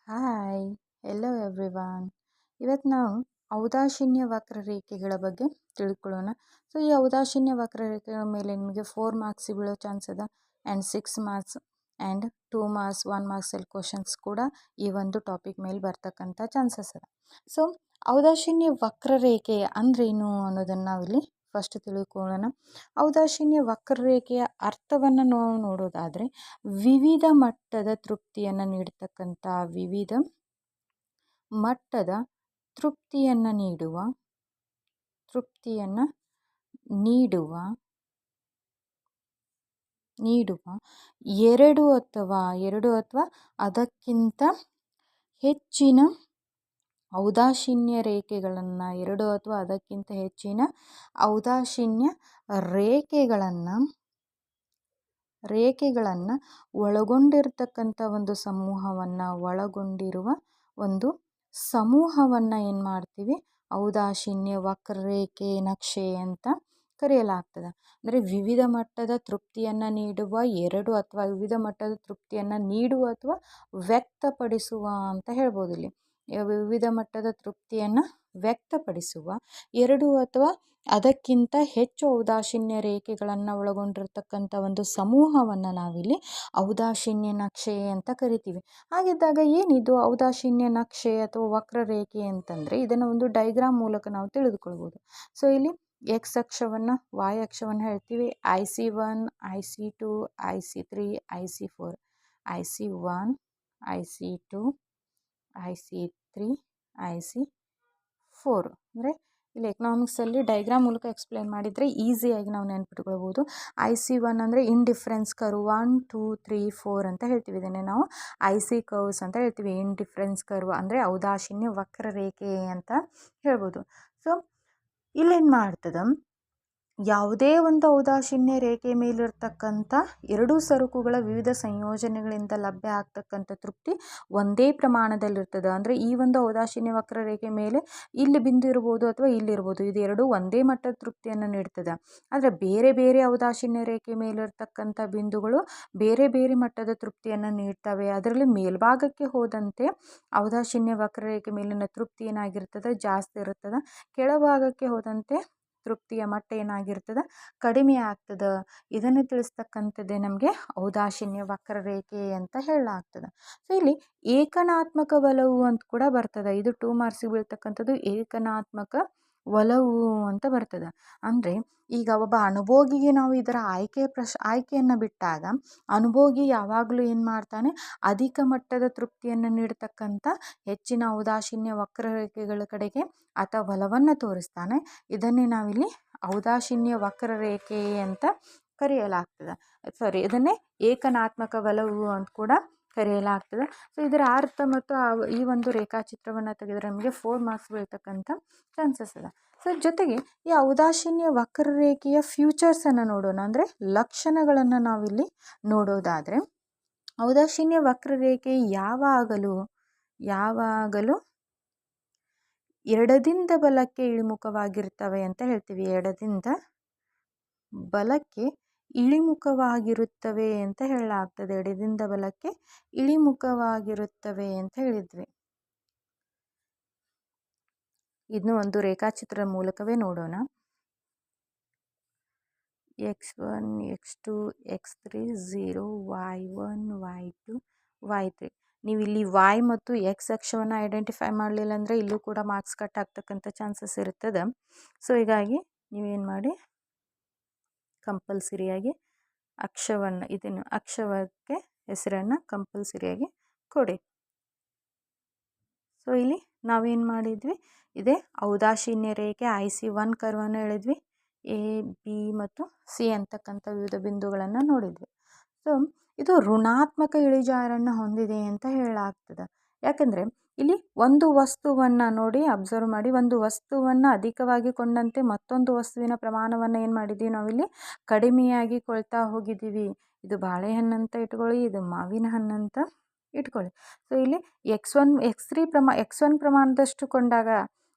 Hi, hello everyone. ಇವತ್ತು ನಾವು ಔದಾಸೀನ್ಯ ವಕ್ರರೇಖೆಗಳ ಬಗ್ಗೆ ತಿಳ್ಕೊಳ್ಳೋಣ. ಸೊ ಈ ಔದಾಸೀನ್ಯ ವಕ್ರರೇಖೆಗಳ ಮೇಲೆ ನಿಮಗೆ 4 ಮಾರ್ಕ್ಸ್ ಬೀಳೋ ಚಾನ್ಸ್ ಅದ ಆ್ಯಂಡ್ 6 ಮಾರ್ಕ್ಸ್ ಆ್ಯಂಡ್ 2 ಮಾರ್ಕ್ಸ್ 1 ಮಾರ್ಕ್ಸಲ್ಲಿ ಕ್ವಶನ್ಸ್ ಕೂಡ ಈ ಒಂದು ಟಾಪಿಕ್ ಮೇಲೆ ಬರ್ತಕ್ಕಂಥ ಚಾನ್ಸಸ್ ಅದ. ಸೊ ಔದಾಸೀನ್ಯ ವಕ್ರರೇಖೆ ಅಂದ್ರೇನು ಅನ್ನೋದನ್ನು ನಾವಿಲ್ಲಿ ಫಸ್ಟ್ ತಿಳ್ಕೊಳ್ಳೋಣ. ಔದಾಸೀನ್ಯ ವಕ್ರರೇಖೆಯ ಅರ್ಥವನ್ನು ನಾವು ನೋಡೋದಾದರೆ ವಿವಿಧ ಮಟ್ಟದ ತೃಪ್ತಿಯನ್ನು ನೀಡತಕ್ಕಂಥ ವಿವಿಧ ಮಟ್ಟದ ತೃಪ್ತಿಯನ್ನು ನೀಡುವ ಎರಡು ಅಥವಾ ಅದಕ್ಕಿಂತ ಹೆಚ್ಚಿನ ಔದಾಸೀನ್ಯ ರೇಖೆಗಳನ್ನು ಒಳಗೊಂಡಿರುವ ಒಂದು ಸಮೂಹವನ್ನು ಏನು ಮಾಡ್ತೀವಿ, ಔದಾಸೀನ್ಯ ವಕ್ರರೇಖೆ ನಕ್ಷೆ ಅಂತ ಕರೆಯಲಾಗ್ತದೆ. ಅಂದರೆ ವಿವಿಧ ಮಟ್ಟದ ತೃಪ್ತಿಯನ್ನು ನೀಡುವ ವಿವಿಧ ಮಟ್ಟದ ತೃಪ್ತಿಯನ್ನು ನೀಡುವ ಅಥವಾ ವ್ಯಕ್ತಪಡಿಸುವ ಅಂತ ಹೇಳ್ಬೋದು. ಇಲ್ಲಿ ವಿವಿಧ ಮಟ್ಟದ ತೃಪ್ತಿಯನ್ನು ವ್ಯಕ್ತಪಡಿಸುವ 2 ಅಥವಾ ಅದಕ್ಕಿಂತ ಹೆಚ್ಚು ಔದಾಸೀನ್ಯ ರೇಖೆಗಳನ್ನು ಒಳಗೊಂಡಿರ್ತಕ್ಕಂಥ ಒಂದು ಸಮೂಹವನ್ನು ನಾವಿಲ್ಲಿ ಔದಾಸೀನ್ಯ ನಕ್ಷೆ ಅಂತ ಕರಿತೀವಿ. ಹಾಗಿದ್ದಾಗ ಏನಿದು ಔದಾಸೀನ್ಯ ನಕ್ಷೆ ಅಥವಾ ವಕ್ರರೇಖೆ ಅಂತಂದರೆ ಇದನ್ನು ಒಂದು ಡೈಗ್ರಾಮ್ ಮೂಲಕ ನಾವು ತಿಳಿದುಕೊಳ್ಬೋದು. ಸೊ ಇಲ್ಲಿ ಎಕ್ಸ್ ಅಕ್ಷವನ್ನು y ಅಕ್ಷವನ್ನು ಹೇಳ್ತೀವಿ. IC1, IC2, IC3, IC4, IC1, IC2, IC3, IC4 ಅಂದರೆ ಇಲ್ಲಿ ಎಕನಾಮಿಕ್ಸಲ್ಲಿ ಡೈಗ್ರಾಮ್ ಮೂಲಕ ಎಕ್ಸ್ಪ್ಲೇನ್ ಮಾಡಿದರೆ ಈಸಿಯಾಗಿ ನಾವು ನೆನ್ಪಿಟ್ಕೊಳ್ಬೋದು. IC1 ಅಂದರೆ ಇಂಡಿಫರೆನ್ಸ್ ಕರ್ವ್ 1, 2, 3, 4 ಅಂತ ಹೇಳ್ತೀವಿ. ಇದನ್ನೇ ನಾವು IC ಕರ್ವ್ಸ್ ಅಂತ ಹೇಳ್ತೀವಿ. ಇಂಡಿಫರೆನ್ಸ್ ಕರ್ವ್ ಅಂದರೆ ಔದಾಸೀನ್ಯ ವಕ್ರರೇಖೆ ಅಂತ ಹೇಳ್ಬೋದು. ಸೊ ಇಲ್ಲೇನು ಮಾಡ್ತದೆ, ಯಾವುದೇ ಒಂದು ಔದಾಸೀನ್ಯ ರೇಖೆ ಮೇಲಿರ್ತಕ್ಕಂಥ 2 ಸರಕುಗಳ ವಿವಿಧ ಸಂಯೋಜನೆಗಳಿಂದ ಲಭ್ಯ ಆಗ್ತಕ್ಕಂಥ ತೃಪ್ತಿ ಒಂದೇ ಪ್ರಮಾಣದಲ್ಲಿರ್ತದೆ. ಅಂದರೆ ಈ ಒಂದು ಔದಾಸೀನ್ಯ ವಕ್ರರೇಖೆ ಮೇಲೆ ಇಲ್ಲಿ ಬಿಂದು ಇರ್ಬೋದು ಅಥವಾ ಇಲ್ಲಿರ್ಬೋದು, ಇದು 2 ಒಂದೇ ಮಟ್ಟದ ತೃಪ್ತಿಯನ್ನು ನೀಡ್ತದೆ. ಆದರೆ ಬೇರೆ ಬೇರೆ ಔದಾಸೀನ್ಯ ರೇಖೆ ಮೇಲಿರ್ತಕ್ಕಂಥ ಬಿಂದುಗಳು ಬೇರೆ ಬೇರೆ ಮಟ್ಟದ ತೃಪ್ತಿಯನ್ನು ನೀಡ್ತವೆ. ಅದರಲ್ಲಿ ಮೇಲ್ಭಾಗಕ್ಕೆ ಹೋದಂತೆ ಔದಾಸೀನ್ಯ ವಕ್ರರೇಖೆ ಮೇಲಿನ ತೃಪ್ತಿ ಏನಾಗಿರ್ತದೆ, ಜಾಸ್ತಿ ಇರ್ತದೆ. ಕೆಳಭಾಗಕ್ಕೆ ಹೋದಂತೆ ತೃಪ್ತಿಯ ಮಟ್ಟ ಏನಾಗಿರ್ತದೆ, ಕಡಿಮೆ ಆಗ್ತದೆ. ಇದನ್ನು ತಿಳಿಸ್ತಕ್ಕಂಥದ್ದೇ ನಮಗೆ ಔದಾಸೀನ್ಯ ವಕ್ರರೇಖೆ ಅಂತ ಹೇಳಲಾಗ್ತದೆ. ಸೊ ಇಲ್ಲಿ ಏಕನಾತ್ಮಕ ಒಲವು ಅಂತ ಕೂಡ ಬರ್ತದೆ. ಇದು 2 ಮಾರ್ಕ್ಸಿಗೆ ಬೀಳ್ತಕ್ಕಂಥದ್ದು ಏಕನಾತ್ಮಕ ಒಲವು ಅಂತ ಬರ್ತದೆ. ಅಂದರೆ ಈಗ ಒಬ್ಬ ಅನುಭೋಗಿಗೆ ನಾವು ಇದರ ಆಯ್ಕೆಯನ್ನು ಬಿಟ್ಟಾಗ ಅನುಭೋಗಿ ಯಾವಾಗಲೂ ಏನು ಮಾಡ್ತಾನೆ, ಅಧಿಕ ಮಟ್ಟದ ತೃಪ್ತಿಯನ್ನು ನೀಡತಕ್ಕಂಥ ಹೆಚ್ಚಿನ ಔದಾಸೀನ್ಯ ವಕ್ರರೇಖೆಗಳ ಕಡೆಗೆ ಆತ ಒಲವನ್ನು ತೋರಿಸ್ತಾನೆ. ಇದನ್ನೇ ನಾವಿಲ್ಲಿ ಔದಾಸೀನ್ಯ ವಕ್ರರೇಖೆ ಅಂತ ಕರೆಯಲಾಗ್ತದೆ. ಇದನ್ನೇ ಏಕನಾತ್ಮಕ ಒಲವು ಅಂತ ಕೂಡ ಕರೆಯಲಾಗ್ತದೆ. ಸೊ ಇದರ ಅರ್ಥ ಮತ್ತು ಈ ಒಂದು ರೇಖಾಚಿತ್ರವನ್ನು ತೆಗೆದರೆ ನಮಗೆ 4 ಮಾರ್ಕ್ಸ್ ಬೀಳ್ತಕ್ಕಂಥ ಚಾನ್ಸಸ್ ಅದ. ಸೊ ಜೊತೆಗೆ ಈ ಔದಾಸೀನ್ಯ ವಕ್ರರೇಖೆಯ ಫ್ಯೂಚರ್ಸನ್ನು ನೋಡೋಣ. ಅಂದರೆ ಲಕ್ಷಣಗಳನ್ನು ನಾವಿಲ್ಲಿ ನೋಡೋದಾದರೆ ಔದಾಸೀನ್ಯ ವಕ್ರರೇಖೆ ಯಾವಾಗಲೂ ಎಡದಿಂದ ಬಲಕ್ಕೆ ಇಳಿಮುಖವಾಗಿರ್ತವೆ ಅಂತ ಹೇಳ್ತೀವಿ. ಎಡದಿಂದ ಬಲಕ್ಕೆ ಇಳಿಮುಖವಾಗಿರುತ್ತವೆ ಅಂತ ಹೇಳಲಾಗ್ತದೆ. ಎಡದಿಂದ ಬಲಕ್ಕೆ ಇಳಿಮುಖವಾಗಿರುತ್ತವೆ ಅಂತ ಹೇಳಿದ್ವಿ. ಇದನ್ನು ಒಂದು ರೇಖಾಚಿತ್ರದ ಮೂಲಕವೇ ನೋಡೋಣ. X1, X2, X3, 0, Y1, Y2, Y3. ನೀವು ಇಲ್ಲಿ Y ಮತ್ತು X ಅಕ್ಷವನ್ನು ಐಡೆಂಟಿಫೈ ಮಾಡಲಿಲ್ಲ ಅಂದರೆ ಇಲ್ಲೂ ಕೂಡ ಮಾರ್ಕ್ಸ್ ಕಟ್ ಆಗ್ತಕ್ಕಂಥ ಚಾನ್ಸಸ್ ಇರ್ತದೆ. ಸೊ ಹೀಗಾಗಿ ನೀವೇನು ಮಾಡಿ, ಕಂಪಲ್ಸರಿಯಾಗಿ ಅಕ್ಷವಕ್ಕೆ ಹೆಸರನ್ನು ಕಂಪಲ್ಸರಿಯಾಗಿ ಕೊಡಿ. ಸೊ ಇಲ್ಲಿ ನಾವೇನು ಮಾಡಿದ್ವಿ, ಇದೇ ಔದಾಸೀನ್ಯ ರೇಖೆ IC1 ಕರ್ವನ್ನು ಹೇಳಿದ್ವಿ. A, B ಮತ್ತು C ಅಂತಕ್ಕಂಥ ವಿವಿಧ ಬಿಂದುಗಳನ್ನು ನೋಡಿದ್ವಿ. ಸೊ ಇದು ಋಣಾತ್ಮಕ ಇಳಿಜಾರನ್ನು ಹೊಂದಿದೆ ಅಂತ ಹೇಳಲಾಗ್ತದೆ. ಯಾಕಂದರೆ ಇಲ್ಲಿ ಒಂದು ವಸ್ತುವನ್ನು ನೋಡಿ, ಅಬ್ಸರ್ವ್ ಮಾಡಿ, ಒಂದು ವಸ್ತುವನ್ನು ಅಧಿಕವಾಗಿ ಕೊಂಡಂತೆ ಮತ್ತೊಂದು ವಸ್ತುವಿನ ಪ್ರಮಾಣವನ್ನು ಏನು ಮಾಡಿದ್ದೀವಿ, ನಾವಿಲ್ಲಿ ಕಡಿಮೆಯಾಗಿ ಕೊಳ್ತಾ ಹೋಗಿದ್ದೀವಿ. ಇದು ಬಾಳೆಹಣ್ಣು ಅಂತ ಇಟ್ಕೊಳ್ಳಿ, ಇದು ಮಾವಿನ ಹಣ್ಣು ಅಂತ ಇಟ್ಕೊಳ್ಳಿ. ಸೊ ಇಲ್ಲಿ X1 ಪ್ರಮಾಣದಷ್ಟು ಕೊಂಡಾಗ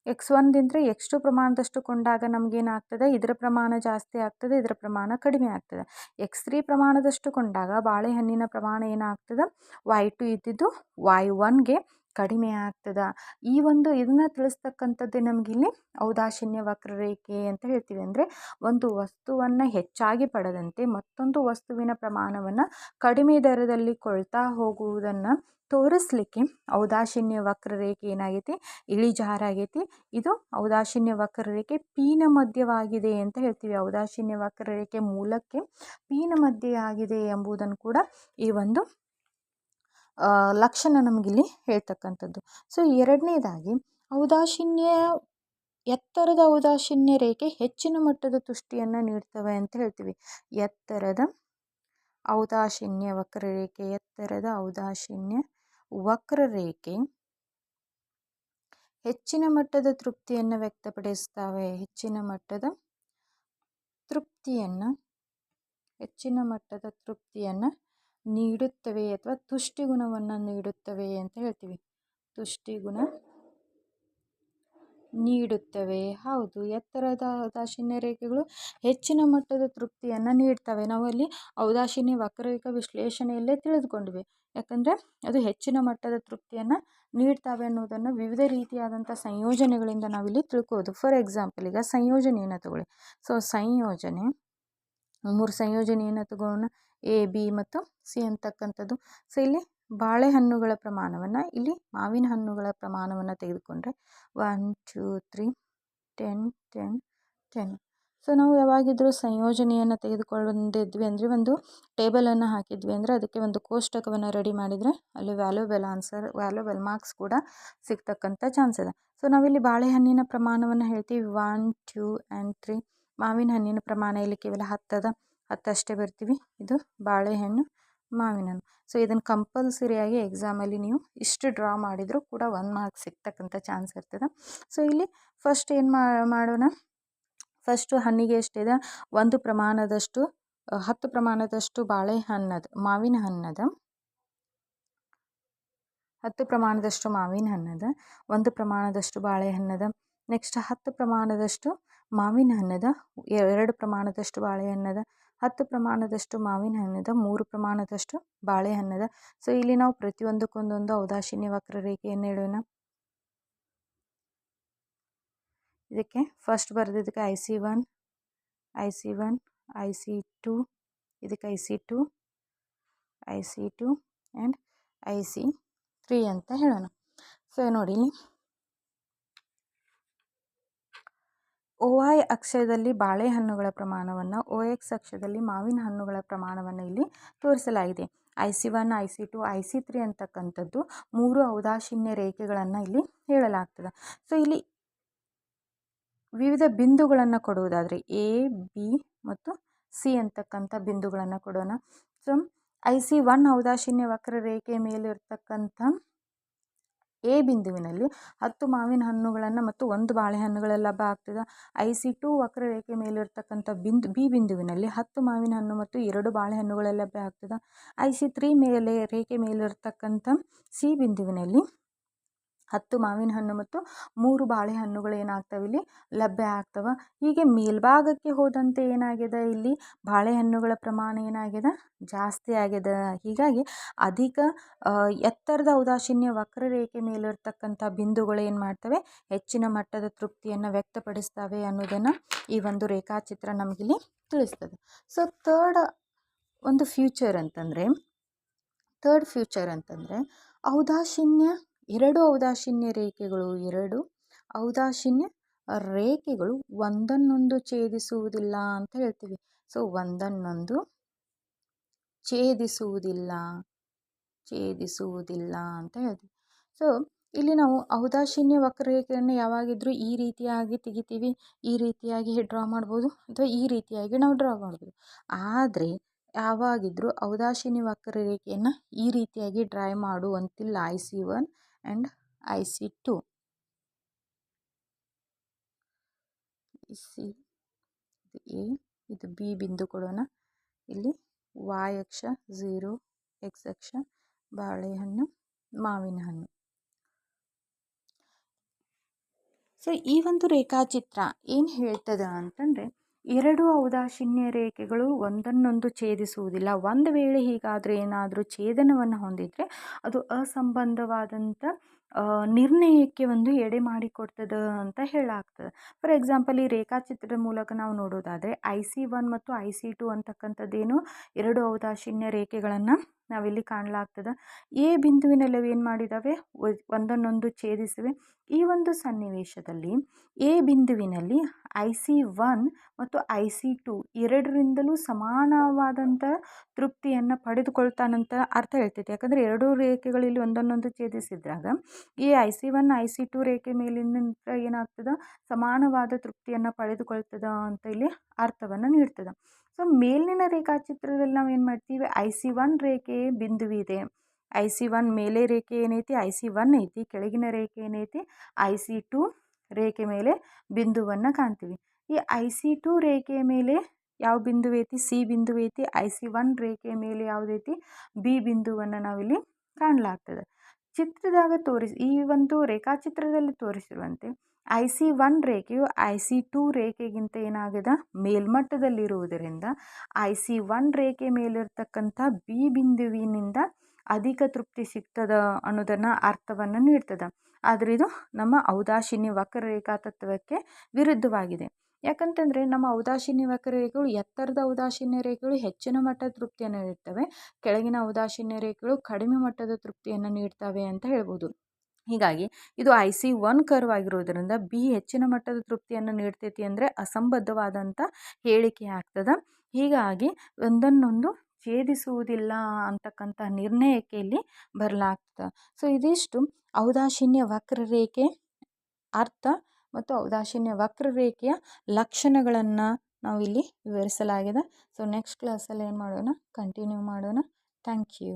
x1ದಿಂದ x2 ಪ್ರಮಾಣದಷ್ಟು ಕೊಂಡಾಗ ನಮಗೇನಾಗ್ತದೆ, ಇದರ ಪ್ರಮಾಣ ಜಾಸ್ತಿ ಆಗ್ತದೆ, ಇದರ ಪ್ರಮಾಣ ಕಡಿಮೆ ಆಗ್ತದೆ. x3 ಪ್ರಮಾಣದಷ್ಟು ಕೊಂಡಾಗ ಬಾಳೆಹಣ್ಣಿನ ಪ್ರಮಾಣ ಏನಾಗ್ತದೆ, y2 ಇದ್ದಿದ್ದು y1ಗೆ ಕಡಿಮೆ ಆಗ್ತದೆ. ಈ ಒಂದು ಇದನ್ನು ತಿಳಿಸ್ತಕ್ಕಂಥದ್ದೇ ನಮಗಿಲ್ಲಿ ಔದಾಸೀನ್ಯ ವಕ್ರರೇಖೆ ಅಂತ ಹೇಳ್ತೀವಿ. ಅಂದರೆ ಒಂದು ವಸ್ತುವನ್ನು ಹೆಚ್ಚಾಗಿ ಪಡೆದಂತೆ ಮತ್ತೊಂದು ವಸ್ತುವಿನ ಪ್ರಮಾಣವನ್ನು ಕಡಿಮೆ ದರದಲ್ಲಿ ಕೊಳ್ತಾ ಹೋಗುವುದನ್ನು ತೋರಿಸ್ಲಿಕ್ಕೆ ಔದಾಸೀನ್ಯ ವಕ್ರರೇಖೆ ಏನಾಗೈತಿ, ಇಳಿಜಾರಾಗೈತಿ. ಇದು ಔದಾಸೀನ್ಯ ವಕ್ರರೇಖೆ ಪೀನ ಮಧ್ಯವಾಗಿದೆ ಅಂತ ಹೇಳ್ತೀವಿ. ಔದಾಸೀನ್ಯ ವಕ್ರರೇಖೆ ಮೂಲಕ್ಕೆ ಪೀನ ಮಧ್ಯ ಆಗಿದೆ ಎಂಬುದನ್ನು ಕೂಡ ಈ ಒಂದು ಲಕ್ಷಣ ನಮಗಿಲ್ಲಿ ಹೇಳ್ತಕ್ಕಂಥದ್ದು. ಸೊ ಎರಡನೇದಾಗಿ ಎತ್ತರದ ಔದಾಸೀನ್ಯ ರೇಖೆ ಹೆಚ್ಚಿನ ಮಟ್ಟದ ತುಷ್ಟಿಯನ್ನು ನೀಡ್ತವೆ ಅಂತ ಹೇಳ್ತೀವಿ. ಎತ್ತರದ ಔದಾಸೀನ್ಯ ವಕ್ರರೇಖೆ ಹೆಚ್ಚಿನ ಮಟ್ಟದ ತೃಪ್ತಿಯನ್ನು ವ್ಯಕ್ತಪಡಿಸ್ತವೆ. ಹೆಚ್ಚಿನ ಮಟ್ಟದ ತೃಪ್ತಿಯನ್ನು ನೀಡುತ್ತವೆ ಅಥವಾ ತುಷ್ಟಿಗುಣವನ್ನು ನೀಡುತ್ತವೆ ಅಂತ ಹೇಳ್ತೀವಿ. ತುಷ್ಟಿಗುಣ ನೀಡುತ್ತವೆ. ಹೌದು, ಎತ್ತರದ ಔದಾಸೀನ್ಯ ರೇಖೆಗಳು ಹೆಚ್ಚಿನ ಮಟ್ಟದ ತೃಪ್ತಿಯನ್ನು ನೀಡ್ತವೆ. ನಾವಲ್ಲಿ ಔದಾಸೀನ್ಯ ವಕ್ರರೇಖೆ ವಿಶ್ಲೇಷಣೆಯಲ್ಲೇ ತಿಳಿದುಕೊಂಡ್ವಿ. ಯಾಕಂದರೆ ಅದು ಹೆಚ್ಚಿನ ಮಟ್ಟದ ತೃಪ್ತಿಯನ್ನು ನೀಡ್ತವೆ ಅನ್ನೋದನ್ನು ವಿವಿಧ ರೀತಿಯಾದಂಥ ಸಂಯೋಜನೆಗಳಿಂದ ನಾವಿಲ್ಲಿ ತಿಳ್ಕೋದು. ಫಾರ್ ಎಕ್ಸಾಂಪಲ್, ಈಗ ಸಂಯೋಜನೆಯನ್ನು ತಗೊಳ್ಳಿ. ಸೊ ಮೂರು ಸಂಯೋಜನೆಯನ್ನು ತಗೋಣ, ಎ, ಬಿ ಮತ್ತು ಸಿ ಅಂತಕ್ಕಂಥದ್ದು. ಸೊ ಇಲ್ಲಿ ಬಾಳೆಹಣ್ಣುಗಳ ಪ್ರಮಾಣವನ್ನು, ಇಲ್ಲಿ ಮಾವಿನ ಹಣ್ಣುಗಳ ಪ್ರಮಾಣವನ್ನು ತೆಗೆದುಕೊಂಡ್ರೆ 1 2 3 10 10 10. ಸೊ ನಾವು ಯಾವಾಗಿದ್ರೂ ಸಂಯೋಜನೆಯನ್ನು ತೆಗೆದುಕೊಂಡಿದ್ವಿ ಅಂದರೆ ಒಂದು ಟೇಬಲನ್ನು ಹಾಕಿದ್ವಿ ಅಂದರೆ ಅದಕ್ಕೆ ಒಂದು ಕೋಷ್ಟಕವನ್ನು ರೆಡಿ ಮಾಡಿದರೆ ಅಲ್ಲಿ ವ್ಯಾಲ್ಯೂಬಲ್ ಮಾರ್ಕ್ಸ್ ಕೂಡ ಸಿಗ್ತಕ್ಕಂಥ ಚಾನ್ಸ್ ಇದೆ. ಸೊ ನಾವಿಲ್ಲಿ ಬಾಳೆಹಣ್ಣಿನ ಪ್ರಮಾಣವನ್ನು ಹೇಳ್ತೀವಿ 1 2 and 3. ಮಾವಿನ ಹಣ್ಣಿನ ಪ್ರಮಾಣ ಇಲ್ಲಿ ಕೇವಲ 10 ಅಷ್ಟೇ ಬರ್ತೀವಿ. ಇದು ಬಾಳೆಹಣ್ಣು, ಮಾವಿನ ಹಣ್ಣು. ಸೊ ಇದನ್ನು ಕಂಪಲ್ಸರಿಯಾಗಿ ಎಕ್ಸಾಮಲ್ಲಿ ನೀವು ಇಷ್ಟು ಡ್ರಾ ಮಾಡಿದರೂ ಕೂಡ 1 ಮಾರ್ಕ್ಸ್ ಸಿಗ್ತಕ್ಕಂಥ ಚಾನ್ಸ್ ಇರ್ತದೆ. ಸೊ ಇಲ್ಲಿ ಫಸ್ಟ್ ಏನು ಮಾಡೋಣ, ಫಸ್ಟು ಹಣ್ಣಿಗೆ ಎಷ್ಟಿದೆ, 10 ಪ್ರಮಾಣದಷ್ಟು ಮಾವಿನ ಹಣ್ಣದ 10 ಪ್ರಮಾಣದಷ್ಟು ಮಾವಿನ ಹಣ್ಣದ, 1 ಪ್ರಮಾಣದಷ್ಟು ಬಾಳೆಹಣ್ಣದ, ನೆಕ್ಸ್ಟ್ 10 ಪ್ರಮಾಣದಷ್ಟು ಮಾವಿನ ಹಣ್ಣದ, 2 ಪ್ರಮಾಣದಷ್ಟು ಬಾಳೆಹಣ್ಣದ, 10 ಪ್ರಮಾಣದಷ್ಟು ಮಾವಿನ ಹಣ್ಣದ, 3 ಪ್ರಮಾಣದಷ್ಟು ಬಾಳೆಹಣ್ಣದ. ಸೊ ಇಲ್ಲಿ ನಾವು ಪ್ರತಿಯೊಂದಕ್ಕೊಂದೊಂದು ಔದಾಸೀನ್ಯ ವಕ್ರರೇಖೆಯನ್ನು ಹೇಳೋಣ. ಇದಕ್ಕೆ ಫಸ್ಟ್ ಬರೆದಿದ್ದಕ್ಕೆ IC1 IC2, ಇದಕ್ಕೆ IC2 ಆ್ಯಂಡ್ IC3 ಅಂತ ಹೇಳೋಣ. ಸೊ ನೋಡಿ, OY ಅಕ್ಷದಲ್ಲಿ ಬಾಳೆಹಣ್ಣುಗಳ ಪ್ರಮಾಣವನ್ನು, OX ಅಕ್ಷದಲ್ಲಿ ಮಾವಿನ ಹಣ್ಣುಗಳ ಪ್ರಮಾಣವನ್ನು ಇಲ್ಲಿ ತೋರಿಸಲಾಗಿದೆ. IC1 IC2 IC3 ಅಂತಕ್ಕಂಥದ್ದು 3 ಔದಾಸೀನ್ಯ ರೇಖೆಗಳನ್ನು ಇಲ್ಲಿ ಹೇಳಲಾಗ್ತದೆ. ಸೊ ಇಲ್ಲಿ ವಿವಿಧ ಬಿಂದುಗಳನ್ನು ಕೊಡುವುದಾದರೆ A, B ಮತ್ತು C ಅಂತಕ್ಕಂಥ ಬಿಂದುಗಳನ್ನು ಕೊಡೋಣ. ಸೊ IC1 ಔದಾಸೀನ್ಯ ವಕ್ರರೇಖೆಯ ಮೇಲಿರ್ತಕ್ಕಂಥ ಎ ಬಿಂದುವಿನಲ್ಲಿ 10 ಮಾವಿನ ಹಣ್ಣುಗಳನ್ನು ಮತ್ತು 1 ಬಾಳೆಹಣ್ಣುಗಳ ಲಭ್ಯ ಆಗ್ತದೆ. IC2 ವಕ್ರರೇಖೆ ಮೇಲಿರ್ತಕ್ಕಂಥ ಬಿ ಬಿಂದುವಿನಲ್ಲಿ 10 ಮಾವಿನ ಹಣ್ಣು ಮತ್ತು 2 ಬಾಳೆಹಣ್ಣುಗಳ ಲಭ್ಯ ಆಗ್ತದೆ. IC3 ರೇಖೆ ಮೇಲಿರ್ತಕ್ಕಂಥ ಸಿ ಬಿಂದುವಿನಲ್ಲಿ 10 ಮಾವಿನ ಹಣ್ಣು ಮತ್ತು 3 ಬಾಳೆಹಣ್ಣುಗಳು ಏನಾಗ್ತವೆ, ಇಲ್ಲಿ ಲಭ್ಯ ಆಗ್ತವೆ. ಹೀಗೆ ಮೇಲ್ಭಾಗಕ್ಕೆ ಹೋದಂತೆ ಏನಾಗಿದೆ, ಇಲ್ಲಿ ಬಾಳೆಹಣ್ಣುಗಳ ಪ್ರಮಾಣ ಏನಾಗಿದೆ, ಜಾಸ್ತಿ ಆಗಿದೆ. ಹೀಗಾಗಿ ಅಧಿಕ ಎತ್ತರದ ಔದಾಸೀನ್ಯ ವಕ್ರರೇಖೆ ಮೇಲಿರ್ತಕ್ಕಂಥ ಬಿಂದುಗಳು ಏನು ಮಾಡ್ತವೆ, ಹೆಚ್ಚಿನ ಮಟ್ಟದ ತೃಪ್ತಿಯನ್ನು ವ್ಯಕ್ತಪಡಿಸ್ತವೆ ಅನ್ನೋದನ್ನು ಈ ಒಂದು ರೇಖಾಚಿತ್ರ ನಮಗಿಲ್ಲಿ ತಿಳಿಸ್ತದೆ. ಸೊ ಥರ್ಡ್ ಫ್ಯೂಚರ್ ಅಂತಂದರೆ ಎರಡು ಔದಾಸೀನ್ಯ ರೇಖೆಗಳು ಒಂದನ್ನೊಂದು ಛೇದಿಸುವುದಿಲ್ಲ ಅಂತ ಹೇಳ್ತೀವಿ. ಸೊ ಒಂದನ್ನೊಂದು ಛೇದಿಸುವುದಿಲ್ಲ ಅಂತ ಹೇಳ್ತೀವಿ. ಸೊ ಇಲ್ಲಿ ನಾವು ಔದಾಸೀನ್ಯ ವಕ್ರರೇಖೆಯನ್ನು ಯಾವಾಗಿದ್ರೂ ಈ ರೀತಿಯಾಗಿ ತೆಗಿತೀವಿ, ಈ ರೀತಿಯಾಗಿ ಡ್ರಾ ಮಾಡ್ಬೋದು ಅಥವಾ ಈ ರೀತಿಯಾಗಿ ನಾವು ಡ್ರಾ ಮಾಡ್ಬೋದು. ಆದರೆ ಯಾವಾಗಿದ್ರೂ ಔದಾಸೀನ್ಯ ವಕ್ರರೇಖೆಯನ್ನು ಈ ರೀತಿಯಾಗಿ ಡ್ರಾ ಮಾಡುವಂತಿಲ್ಲ. IC1 and IC2. ಇದು A, ಇದು B ಬಿಂದು ಕೊಡೋಣ. ಇಲ್ಲಿ Y ಅಕ್ಷ 0, X ಅಕ್ಷ ಬಾಳೆಹಣ್ಣು, ಮಾವಿನ ಹಣ್ಣು. ಸೊ ಈ ಒಂದು ರೇಖಾಚಿತ್ರ ಏನು ಹೇಳ್ತದೆ ಅಂತಂದರೆ, ಎರಡು ಔದಾಸೀನ್ಯ ರೇಖೆಗಳು ಒಂದನ್ನೊಂದು ಛೇದಿಸುವುದಿಲ್ಲ. ಒಂದು ವೇಳೆ ಹೀಗಾದರೆ ಏನಾದರೂ ಛೇದನವನ್ನು ಹೊಂದಿದರೆ ಅದು ಅಸಂಬಂಧವಾದಂಥ ನಿರ್ಣಯಕ್ಕೆ ಒಂದು ಎಡೆ ಮಾಡಿಕೊಡ್ತದೆ ಅಂತ ಹೇಳಾಗ್ತದೆ. ಫಾರ್ ಎಕ್ಸಾಂಪಲ್, ಈ ರೇಖಾಚಿತ್ರದ ಮೂಲಕ ನಾವು ನೋಡೋದಾದರೆ IC1 ಮತ್ತು IC2 ಅಂತಕ್ಕಂಥದ್ದೇನು ಎರಡು ಔದಾಸೀನ್ಯ ರೇಖೆಗಳನ್ನು ನಾವಿಲ್ಲಿ ಕಾಣಲಾಗ್ತದೆ. ಎ ಬಿಂದುವಿನಲ್ಲಿ ಏನು ಮಾಡಿದ್ದಾವೆ, ಒಂದನ್ನೊಂದು ಛೇದಿಸಿವೆ. ಈ ಒಂದು ಸನ್ನಿವೇಶದಲ್ಲಿ ಎ ಬಿಂದುವಿನಲ್ಲಿ IC1 ಮತ್ತು IC2 ಎರಡರಿಂದಲೂ ಸಮಾನವಾದಂಥ ತೃಪ್ತಿಯನ್ನು ಪಡೆದುಕೊಳ್ತಾನಂತ ಅರ್ಥ ಹೇಳ್ತೈತೆ. ಯಾಕಂದರೆ ಎರಡೂ ರೇಖೆಗಳಲ್ಲಿ ಒಂದನ್ನೊಂದು ಛೇದಿಸಿದ್ರಾಗ ಈ IC1 IC2 ರೇಖೆ ಮೇಲಿನ ಏನಾಗ್ತದೆ, ಸಮಾನವಾದ ತೃಪ್ತಿಯನ್ನು ಪಡೆದುಕೊಳ್ತದ ಅಂತ ಇಲ್ಲಿ ಅರ್ಥವನ್ನು ನೀಡ್ತದೆ. ಸೊ ಮೇಲಿನ ರೇಖಾಚಿತ್ರದಲ್ಲಿ ನಾವು ಏನು ಮಾಡ್ತೀವಿ, IC1 ರೇಖೆ ಬಿಂದುವಿದೆ. IC1 ಮೇಲೆ ರೇಖೆ ಏನೈತಿ, IC1 ಐತಿ. ಕೆಳಗಿನ ರೇಖೆ ಏನೈತಿ, IC2 ರೇಖೆ ಮೇಲೆ ಬಿಂದುವನ್ನು ಕಾಣ್ತೀವಿ. ಈ IC2 ರೇಖೆಯ ಮೇಲೆ ಯಾವ ಬಿಂದು ಐತಿ, C ಬಿಂದು ಐತಿ. IC1 ರೇಖೆಯ ಮೇಲೆ ಯಾವುದೈತಿ, B ಬಿಂದುವನ್ನು ನಾವಿಲ್ಲಿ ಕಾಣಲಾಗ್ತದೆ. ಚಿತ್ರದಾಗ ಈ ಒಂದು ರೇಖಾಚಿತ್ರದಲ್ಲಿ ತೋರಿಸಿರುವಂತೆ IC1 ರೇಖೆಯು IC2 ರೇಖೆಗಿಂತ ಏನಾಗಿದೆ, ಮೇಲ್ಮಟ್ಟದಲ್ಲಿರುವುದರಿಂದ IC1 ರೇಖೆ ಮೇಲಿರ್ತಕ್ಕಂಥ B ಬಿಂದುವಿನಿಂದ ಅಧಿಕ ತೃಪ್ತಿ ಸಿಗ್ತದ ಅನ್ನೋದನ್ನು ಅರ್ಥವನ್ನು ನೀಡ್ತದೆ. ಆದರೆ ಇದು ನಮ್ಮ ಔದಾಸೀನ್ಯ ವಕ್ರರೇಖಾ ತತ್ವಕ್ಕೆ ವಿರುದ್ಧವಾಗಿದೆ. ಯಾಕಂತಂದರೆ ನಮ್ಮ ಔದಾಸೀನ್ಯ ವಕ್ರರೇಖೆಗಳು, ಎತ್ತರದ ಔದಾಸೀನ್ಯ ರೇಖೆಗಳು ಹೆಚ್ಚಿನ ಮಟ್ಟದ ತೃಪ್ತಿಯನ್ನು ನೀಡ್ತವೆ, ಕೆಳಗಿನ ಔದಾಸೀನ್ಯ ರೇಖೆಗಳು ಕಡಿಮೆ ಮಟ್ಟದ ತೃಪ್ತಿಯನ್ನು ನೀಡ್ತವೆ ಅಂತ ಹೇಳ್ಬೋದು. ಹೀಗಾಗಿ ಇದು IC1 ಕರ್ವ್ ಆಗಿರೋದ್ರಿಂದ B ಹೆಚ್ಚಿನ ಮಟ್ಟದ ತೃಪ್ತಿಯನ್ನು ನೀಡ್ತೈತಿ ಅಂದರೆ ಅಸಂಬದ್ಧವಾದಂಥ ಹೇಳಿಕೆ ಆಗ್ತದೆ. ಹೀಗಾಗಿ ಒಂದನ್ನೊಂದು ಛೇದಿಸುವುದಿಲ್ಲ ಅಂತಕ್ಕಂಥ ನಿರ್ಣಯಕ್ಕೆ ಇಲ್ಲಿ ಬರಲಾಗ್ತದೆ. ಸೊ ಇದಿಷ್ಟು ಔದಾಸೀನ್ಯ ವಕ್ರರೇಖೆ ಅರ್ಥ ಮತ್ತು ಔದಾಸೀನ್ಯ ವಕ್ರರೇಖೆಯ ಲಕ್ಷಣಗಳನ್ನು ನಾವು ಇಲ್ಲಿ ವಿವರಿಸಲಾಗಿದೆ. ಸೊ ನೆಕ್ಸ್ಟ್ ಕ್ಲಾಸಲ್ಲಿ ಏನು ಮಾಡೋಣ, ಕಂಟಿನ್ಯೂ ಮಾಡೋಣ. Thank you.